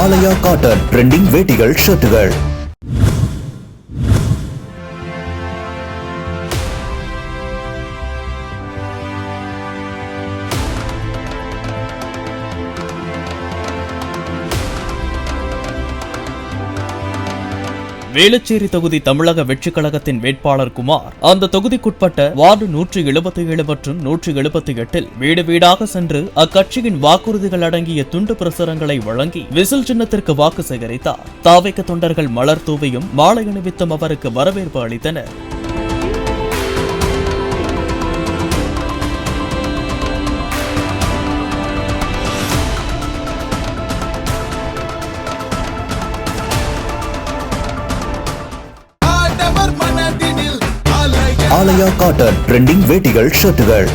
ஆலயா cotton trending வேட்டிகள் ஷர்ட்டுகள். Velachery தொகுதி தமிழக வெற்றிக் கழகத்தின் வேட்பாளர் குமார் அந்த தொகுதிக்குட்பட்ட வார்டு 177 மற்றும் 178 வீடு வீடாக சென்று அக்கட்சியின் வாக்குறுதிகள் அடங்கிய துண்டு பிரசுரங்களை வழங்கி விசில் சின்னத்திற்கு வாக்கு சேகரித்தார். தாவேக தொண்டர்கள் மலர் தூவியும் மாலை அணிவித்தும் அவருக்கு வரவேற்பு அளித்தனர். ஆலயா காட்டன் ட்ரெண்டிங் வேட்டிகள் ஷர்ட்டுகள்.